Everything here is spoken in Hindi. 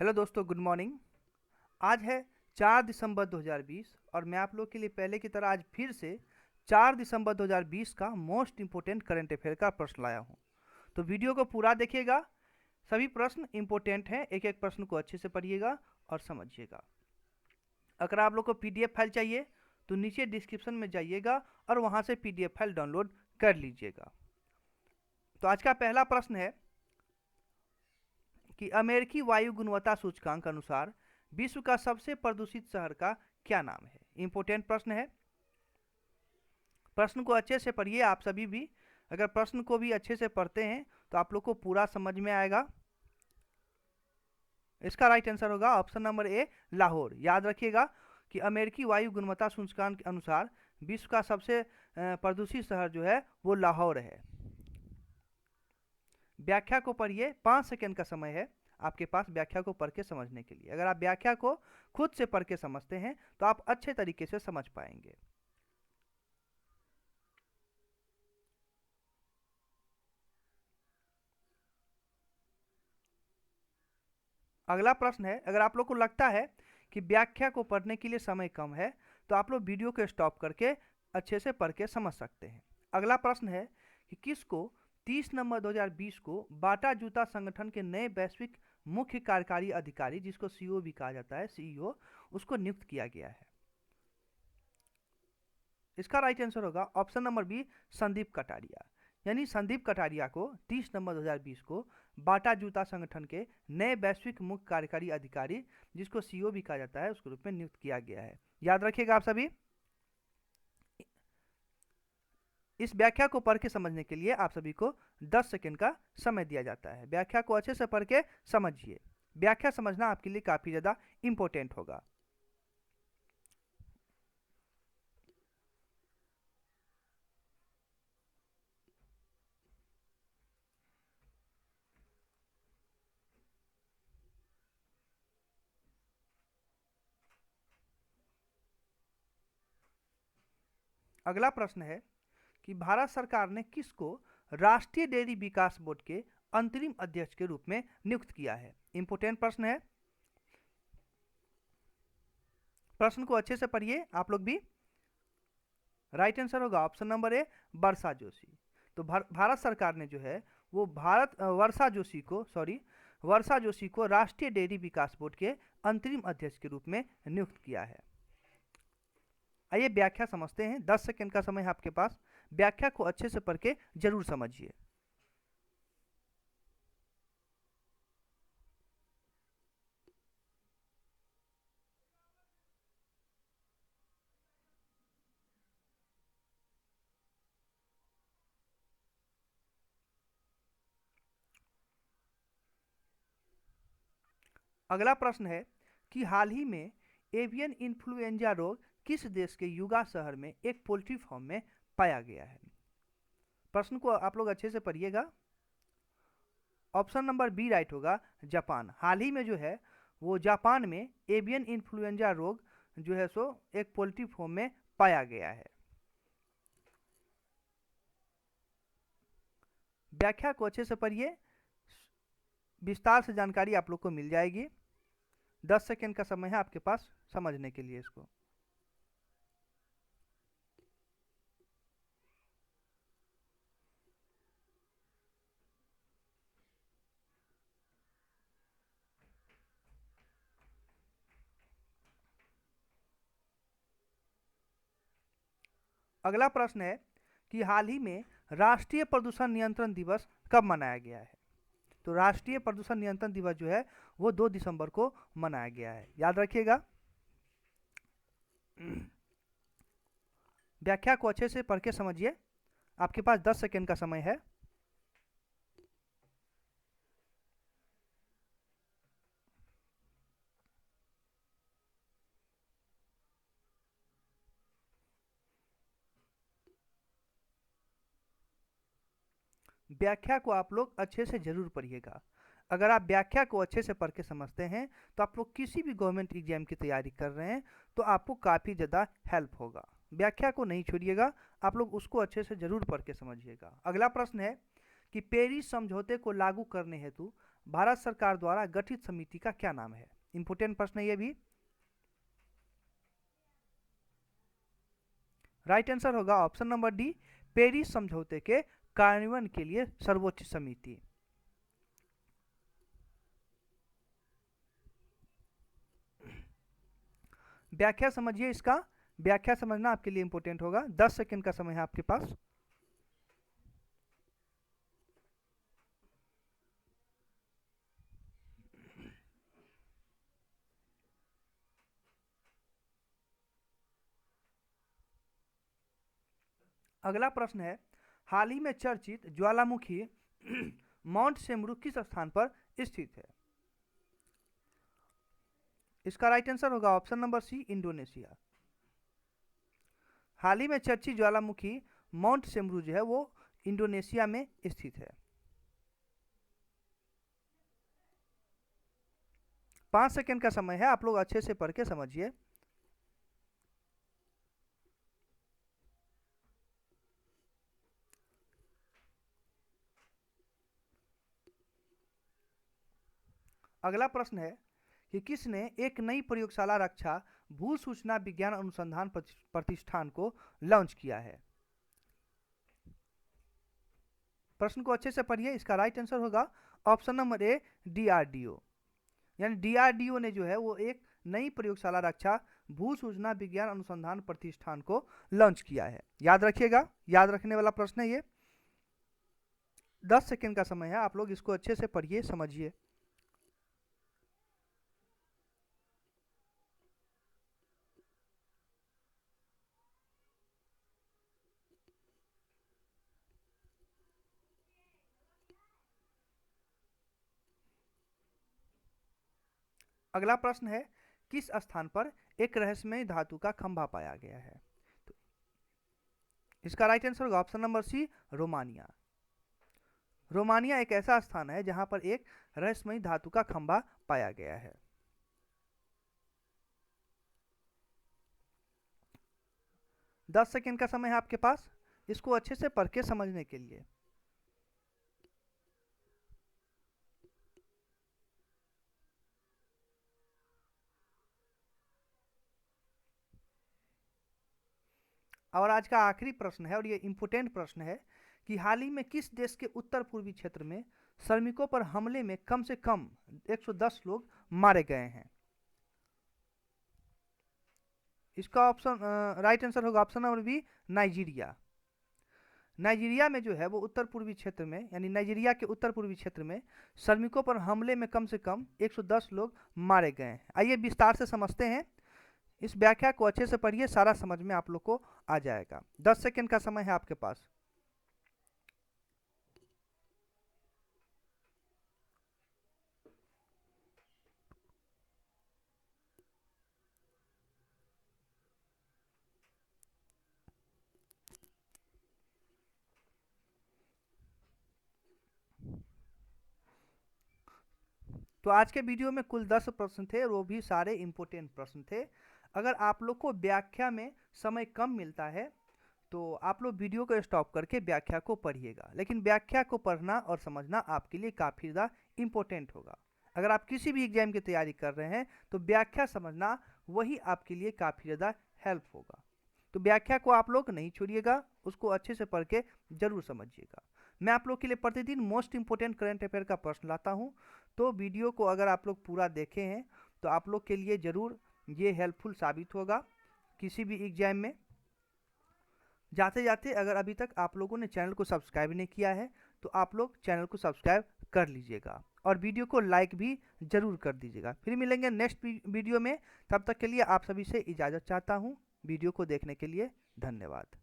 हेलो दोस्तों, गुड मॉर्निंग। आज है 4 दिसंबर 2020 और मैं आप लोग के लिए पहले की तरह आज फिर से 4 दिसंबर 2020 का मोस्ट इंपोर्टेंट करंट अफेयर का प्रश्न लाया हूँ। तो वीडियो को पूरा देखिएगा। सभी प्रश्न इंपोर्टेंट हैं, एक एक प्रश्न को अच्छे से पढ़िएगा और समझिएगा। अगर आप लोग को पीडीएफ फाइल चाहिए तो नीचे डिस्क्रिप्शन में जाइएगा और वहाँ से पीडीएफ फाइल डाउनलोड कर लीजिएगा। तो आज का पहला प्रश्न है कि अमेरिकी वायु गुणवत्ता सूचकांक अनुसार विश्व का सबसे प्रदूषित शहर का क्या नाम है। इंपोर्टेंट प्रश्न है, प्रश्न को अच्छे से पढ़िए। आप सभी भी अगर प्रश्न को भी अच्छे से पढ़ते हैं तो आप लोग को पूरा समझ में आएगा। इसका राइट आंसर होगा ऑप्शन नंबर ए, लाहौर। याद रखिएगा कि अमेरिकी वायु गुणवत्ता सूचकांक के अनुसार विश्व का सबसे प्रदूषित शहर जो है वो लाहौर है। व्याख्या को पढ़िए, 5 सेकंड का समय है आपके पास व्याख्या को पढ़ के समझने के लिए। अगर आप व्याख्या को खुद से पढ़ के समझते हैं तो आप अच्छे तरीके से समझ पाएंगे। अगला प्रश्न है, अगर आप लोग को लगता है कि व्याख्या को पढ़ने के लिए समय कम है तो आप लोग वीडियो को स्टॉप करके अच्छे से पढ़ के समझ सकते हैं। अगला प्रश्न है कि किसको 30 नवंबर 2020 को बाटा जूता संगठन के नए वैश्विक मुख्य कार्यकारी अधिकारी, जिसको सीईओ भी कहा जाता है, सीईओ, उसको नियुक्त किया गया है। इसका राइट आंसर होगा option number B, Sandeep Kataria. यानी संदीप कटारिया को 30 नवंबर 2020 को बाटा जूता संगठन के नए वैश्विक मुख्य कार्यकारी अधिकारी, जिसको सीईओ भी कहा जाता है, उसके रूप में नियुक्त किया गया है। याद रखिएगा आप सभी। इस व्याख्या को पढ़ के समझने के लिए आप सभी को 10 सेकंड का समय दिया जाता है। व्याख्या को अच्छे से पढ़ के समझिए। व्याख्या समझना आपके लिए काफी ज्यादा इंपॉर्टेंट होगा। अगला प्रश्न है कि भारत सरकार ने किसको राष्ट्रीय डेयरी विकास बोर्ड के अंतरिम अध्यक्ष के रूप में नियुक्त किया है। इंपोर्टेंट प्रश्न है, प्रश्न को अच्छे से पढ़िए आप लोग भी। राइट आंसर होगा ऑप्शन नंबर ए, वर्षा जोशी। तो भारत सरकार ने जो है वो वर्षा जोशी को राष्ट्रीय डेयरी विकास बोर्ड के अंतरिम अध्यक्ष के रूप में नियुक्त किया है। आइए व्याख्या समझते हैं। 10 सेकंड का समय है आपके पास। व्याख्या को अच्छे से पढ़ के जरूर समझिए। अगला प्रश्न है कि हाल ही में एवियन इन्फ्लुएंजा रोग किस देश के युगा शहर में एक पोल्ट्री फार्म में पाया गया है। प्रश्न को आप लोग अच्छे से पढ़िएगा। ऑप्शन नंबर बी राइट होगा, जापान। हाल ही में जो है वो जापान में एवियन इन्फ्लुएंजा रोग जो है सो एक पोल्ट्री फार्म में पाया गया है। व्याख्या को अच्छे से पढ़िए, विस्तार से जानकारी आप लोग को मिल जाएगी। 10 सेकंड का समय है आपके पास समझने के लिए इसको। अगला प्रश्न है कि हाल ही में राष्ट्रीय प्रदूषण नियंत्रण दिवस कब मनाया गया है। तो राष्ट्रीय प्रदूषण नियंत्रण दिवस जो है वो 2 दिसंबर को मनाया गया है। याद रखिएगा। व्याख्या को अच्छे से पढ़ के समझिए। आपके पास 10 सेकंड का समय है। व्याख्या को आप लोग अच्छे से जरूर पढ़िएगा। अगर आप व्याख्या को अच्छे से पढ़ के समझते हैं तो आप लोग किसी भी गवर्नमेंट एग्जाम की तैयारी कर रहे हैं तो आपको काफ़ी ज़्यादा हेल्प होगा। व्याख्या को नहीं छोड़िएगा, आप लोग उसको अच्छे से जरूर पढ़ के समझिएगा। अगला प्रश्न है कि पेरिस समझौते को लागू करने हेतु भारत सरकार द्वारा गठित समिति का क्या नाम है? इंपोर्टेंट प्रश्न है ये भी। राइट आंसर होगा ऑप्शन नंबर डी, पेरिस समझौते के कार्यान्वयन के लिए सर्वोच्च समिति। व्याख्या समझिए, इसका व्याख्या समझना आपके लिए इंपॉर्टेंट होगा। 10 सेकंड का समय है आपके पास। अगला प्रश्न है, हाल ही में चर्चित ज्वालामुखी माउंट सेमरू किस स्थान पर स्थित है? इसका राइट आंसर होगा ऑप्शन नंबर सी, इंडोनेशिया। हाल ही में चर्चित ज्वालामुखी माउंट सेमरू जो है वो इंडोनेशिया में स्थित है। 5 सेकंड का समय है, आप लोग अच्छे से पढ़ के समझिए। अगला प्रश्न है कि किसने एक नई प्रयोगशाला रक्षा भू सूचना विज्ञान अनुसंधान प्रतिष्ठान को लॉन्च किया है? प्रश्न को अच्छे से पढ़िए। इसका राइट आंसर होगा ऑप्शन नंबर ए, डीआरडीओ। यानी डीआरडीओ ने जो है वो एक नई प्रयोगशाला रक्षा भू सूचना विज्ञान अनुसंधान प्रतिष्ठान को लॉन्च किया है। याद रखिएगा, याद रखने वाला प्रश्न है ये। 10 सेकंड का समय है, आप लोग इसको अच्छे से पढ़िए, समझिए। अगला प्रश्न है, किस स्थान पर एक रहस्यमय धातु का खंभा पाया गया है? तो इसका राइट आंसर होगा option number C, Romania. Romania एक ऐसा स्थान है जहां पर एक रहस्यमय धातु का खंभा पाया गया है। दस सेकेंड का समय है आपके पास, इसको अच्छे से पढ़ के समझने के लिए। और आज का आखिरी प्रश्न है, और ये इंपोर्टेंट प्रश्न है कि हाल ही में किस देश के उत्तर पूर्वी क्षेत्र में श्रमिकों पर हमले में कम से कम 110 लोग मारे गए हैं? इसका ऑप्शन राइट आंसर होगा option number B, Nigeria. Nigeria में जो है वो उत्तर पूर्वी क्षेत्र में, यानी नाइजीरिया के उत्तर पूर्वी क्षेत्र में श्रमिकों पर हमले में कम से कम 110 लोग मारे गए हैं। आइए विस्तार से समझते हैं। इस व्याख्या को अच्छे से पढ़िए, सारा समझ में आप लोग को आ जाएगा। 10 सेकंड का समय है आपके पास। तो आज के वीडियो में कुल 10 प्रश्न थे, वो भी सारे इंपोर्टेंट प्रश्न थे। अगर आप लोग को व्याख्या में समय कम मिलता है तो आप लोग वीडियो को स्टॉप करके व्याख्या को पढ़िएगा, लेकिन व्याख्या को पढ़ना और समझना आपके लिए काफ़ी ज़्यादा इम्पोर्टेंट होगा। अगर आप किसी भी एग्जाम की तैयारी कर रहे हैं तो व्याख्या समझना वही आपके लिए काफ़ी ज़्यादा हेल्प होगा। तो व्याख्या को आप लोग नहीं छोड़िएगा, उसको अच्छे से पढ़ के जरूर समझिएगा। मैं आप लोग के लिए प्रतिदिन मोस्ट इंपोर्टेंट करंट अफेयर का प्रश्न लाता हूँ, तो वीडियो को अगर आप लोग पूरा देखे हैं तो आप लोग के लिए ज़रूर ये हेल्पफुल साबित होगा किसी भी एग्जाम में। जाते जाते अगर अभी तक आप लोगों ने चैनल को सब्सक्राइब नहीं किया है तो आप लोग चैनल को सब्सक्राइब कर लीजिएगा और वीडियो को लाइक भी ज़रूर कर दीजिएगा। फिर मिलेंगे नेक्स्ट वीडियो में, तब तक के लिए आप सभी से इजाज़त चाहता हूँ। वीडियो को देखने के लिए धन्यवाद।